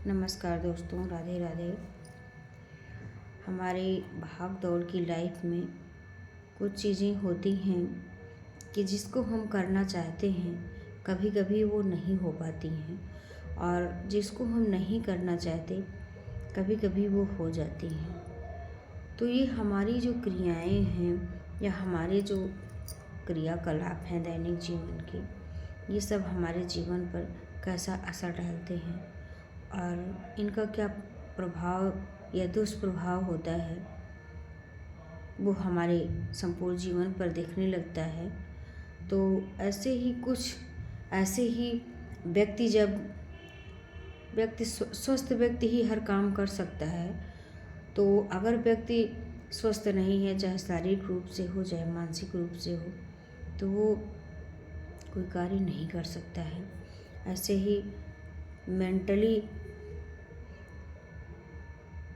नमस्कार दोस्तों, राधे राधे। हमारी भाग दौड़ की लाइफ में कुछ चीज़ें होती हैं कि जिसको हम करना चाहते हैं कभी कभी वो नहीं हो पाती हैं, और जिसको हम नहीं करना चाहते कभी कभी वो हो जाती हैं। तो ये हमारी जो क्रियाएं हैं या हमारे जो क्रियाकलाप हैं दैनिक जीवन के, ये सब हमारे जीवन पर कैसा असर डालते हैं और इनका क्या प्रभाव या दुष्प्रभाव होता है वो हमारे संपूर्ण जीवन पर दिखने लगता है। तो ऐसे ही स्वस्थ व्यक्ति ही हर काम कर सकता है। तो अगर व्यक्ति स्वस्थ नहीं है, चाहे शारीरिक रूप से हो चाहे मानसिक रूप से हो, तो वो कोई कार्य नहीं कर सकता है। ऐसे ही मेंटली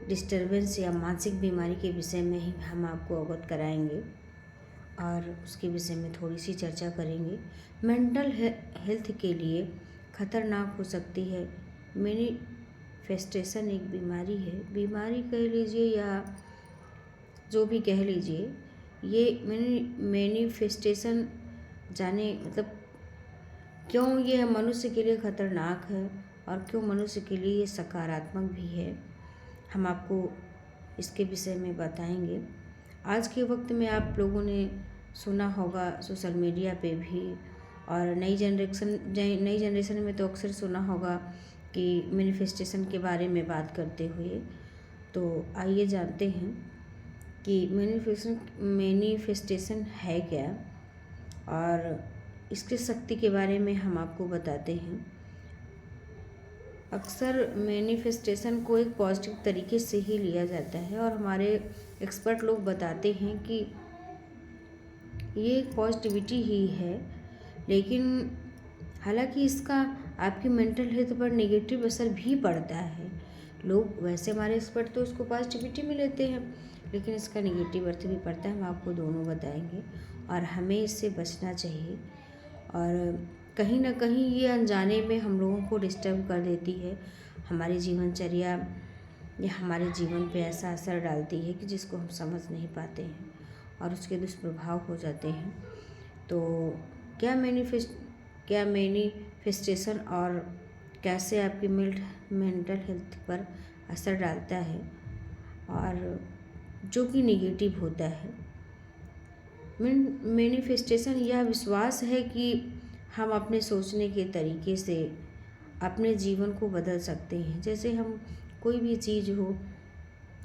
डिस्टर्बेंस या मानसिक बीमारी के विषय में ही हम आपको अवगत कराएंगे और उसके विषय में थोड़ी सी चर्चा करेंगे। मेंटल हेल्थ के लिए खतरनाक हो सकती है मैनिफेस्टेशन। एक बीमारी कह लीजिए या जो भी कह लीजिए, ये मैनिफेस्टेशन जाने मतलब क्यों ये मनुष्य के लिए खतरनाक है और क्यों मनुष्य के लिए ये सकारात्मक भी है, हम आपको इसके विषय में बताएंगे। आज के वक्त में आप लोगों ने सुना होगा सोशल मीडिया पे भी, और नई जनरेशन में तो अक्सर सुना होगा कि मैनिफेस्टेशन के बारे में बात करते हुए। तो आइए जानते हैं कि मैनिफेस्टेशन है क्या और इसकी शक्ति के बारे में हम आपको बताते हैं। अक्सर मैनिफेस्टेशन को एक पॉजिटिव तरीके से ही लिया जाता है और हमारे एक्सपर्ट लोग बताते हैं कि ये एक पॉजिटिविटी ही है, लेकिन हालांकि इसका आपकी मेंटल हेल्थ पर नेगेटिव असर भी पड़ता है। लोग वैसे हमारे एक्सपर्ट तो इसको पॉजिटिविटी में लेते हैं, लेकिन इसका नेगेटिव अर्थ भी पड़ता है। हम आपको दोनों बताएंगे और हमें इससे बचना चाहिए। और कहीं ना कहीं ये अनजाने में हम लोगों को डिस्टर्ब कर देती है, हमारी जीवनचर्या या हमारे जीवन पे ऐसा असर डालती है कि जिसको हम समझ नहीं पाते हैं और उसके दुष्प्रभाव हो जाते हैं। तो क्या मैनिफेस्टेशन और कैसे आपकी मेंटल हेल्थ पर असर डालता है और जो कि निगेटिव होता है। मैनिफेस्टेशन यह विश्वास है कि हम अपने सोचने के तरीके से अपने जीवन को बदल सकते हैं। जैसे हम कोई भी चीज़ हो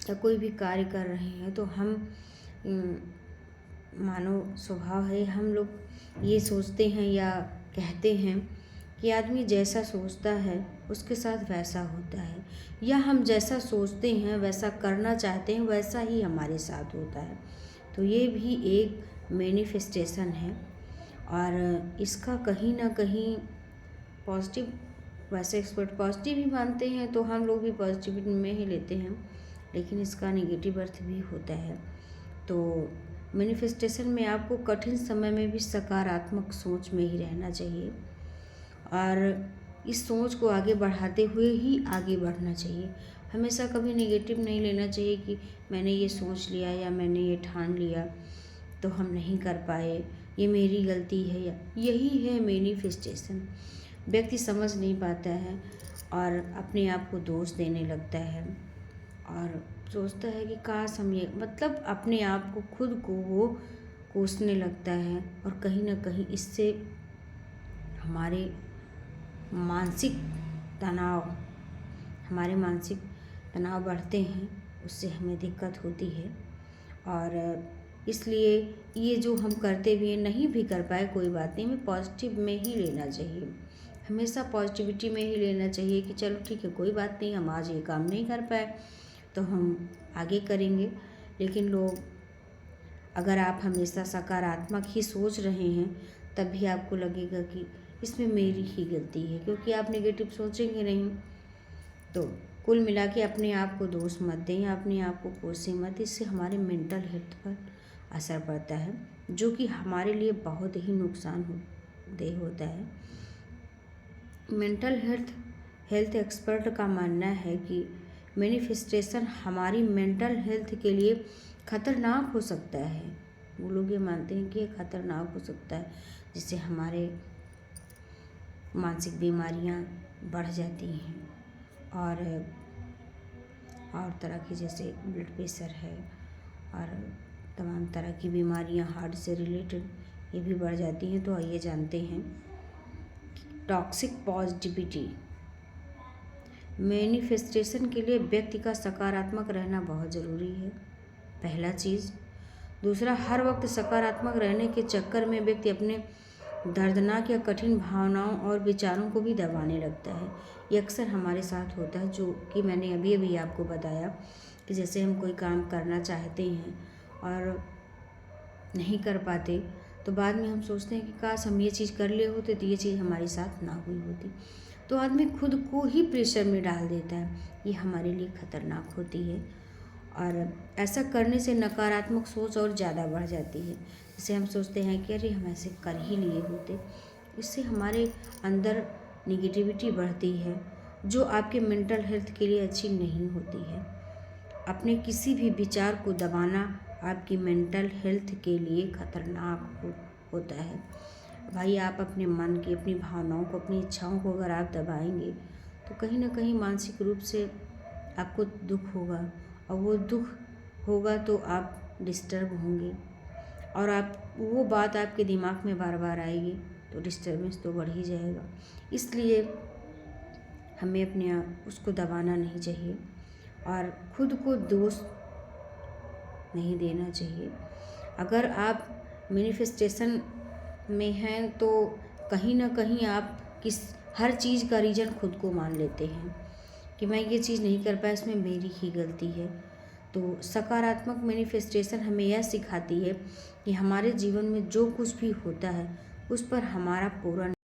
या कोई भी कार्य कर रहे हैं तो हम मानव स्वभाव है, हम लोग ये सोचते हैं या कहते हैं कि आदमी जैसा सोचता है उसके साथ वैसा होता है, या हम जैसा सोचते हैं वैसा करना चाहते हैं वैसा ही हमारे साथ होता है। तो ये भी एक मैनिफेस्टेशन है और इसका कहीं ना कहीं पॉजिटिव, वैसे एक्सपर्ट पॉजिटिव ही मानते हैं तो हम लोग भी पॉजिटिव में ही लेते हैं, लेकिन इसका नेगेटिव अर्थ भी होता है। तो मैनिफेस्टेशन में आपको कठिन समय में भी सकारात्मक सोच में ही रहना चाहिए और इस सोच को आगे बढ़ाते हुए ही आगे बढ़ना चाहिए। हमेशा कभी नेगेटिव नहीं लेना चाहिए कि मैंने ये सोच लिया या मैंने ये ठान लिया तो हम नहीं कर पाए, ये मेरी गलती है। या यही है मैनिफेस्टेशन। व्यक्ति समझ नहीं पाता है और अपने आप को दोष देने लगता है और सोचता है कि काश हम ये, मतलब अपने आप को खुद को वो कोसने लगता है और कहीं ना कहीं इससे हमारे मानसिक तनाव बढ़ते हैं, उससे हमें दिक्कत होती है। और इसलिए ये जो हम करते भी नहीं भी कर पाए कोई बात नहीं, हमें पॉजिटिव में ही लेना चाहिए, हमेशा पॉजिटिविटी में ही लेना चाहिए कि चलो ठीक है, कोई बात नहीं, हम आज ये काम नहीं कर पाए तो हम आगे करेंगे। लेकिन लोग, अगर आप हमेशा सकारात्मक ही सोच रहे हैं तब भी आपको लगेगा कि इसमें मेरी ही गलती है, क्योंकि आप नेगेटिव सोचेंगे नहीं। तो कुल मिला के अपने आप को दोष मत दें या अपने आप को कोसें मत, इससे हमारे मेंटल हेल्थ पर असर पड़ता है जो कि हमारे लिए बहुत ही नुकसानदेह होता है। मेंटल हेल्थ एक्सपर्ट का मानना है कि मैनिफेस्टेशन हमारी मेंटल हेल्थ के लिए खतरनाक हो सकता है। वो लोग ये मानते हैं कि ये खतरनाक हो सकता है, जिससे हमारे मानसिक बीमारियां बढ़ जाती हैं और तरह की, जैसे ब्लड प्रेशर है और तमाम तरह की बीमारियां हार्ट से रिलेटेड, ये भी बढ़ जाती हैं। तो आइए जानते हैं टॉक्सिक पॉजिटिविटी। मैनिफेस्टेशन के लिए व्यक्ति का सकारात्मक रहना बहुत ज़रूरी है, पहला चीज़। दूसरा, हर वक्त सकारात्मक रहने के चक्कर में व्यक्ति अपने दर्दनाक या कठिन भावनाओं और विचारों को भी दबाने लगता है। ये अक्सर हमारे साथ होता है, जो कि मैंने अभी अभी आपको बताया कि जैसे हम कोई काम करना चाहते हैं और नहीं कर पाते, तो बाद में हम सोचते हैं कि काश हम ये चीज़ कर लिए होते तो ये चीज़ हमारे साथ ना हुई होती। तो आदमी खुद को ही प्रेशर में डाल देता है। ये हमारे लिए खतरनाक होती है और ऐसा करने से नकारात्मक सोच और ज़्यादा बढ़ जाती है। जैसे हम सोचते हैं कि अरे हम ऐसे कर ही लिए होते। इससे हमारे अंदर निगेटिविटी बढ़ती है, जो आपके मेंटल हेल्थ के लिए अच्छी नहीं होती है। अपने किसी भी विचार को दबाना आपकी मेंटल हेल्थ के लिए खतरनाक होता है। भाई, आप अपने मन की, अपनी भावनाओं को, अपनी इच्छाओं को अगर आप दबाएंगे तो कहीं ना कहीं मानसिक रूप से आपको दुख होगा, और वो दुख होगा तो आप डिस्टर्ब होंगे और आप वो बात आपके दिमाग में बार बार आएगी, तो डिस्टर्बेंस तो बढ़ ही जाएगा। इसलिए हमें अपने उसको दबाना नहीं चाहिए और खुद को दोष नहीं देना चाहिए। अगर आप मैनिफेस्टेशन में हैं तो कहीं ना कहीं आप हर चीज़ का रीज़न खुद को मान लेते हैं कि मैं ये चीज़ नहीं कर पाया, इसमें मेरी ही गलती है। तो सकारात्मक मैनिफेस्टेशन हमें यह सिखाती है कि हमारे जीवन में जो कुछ भी होता है उस पर हमारा पूरा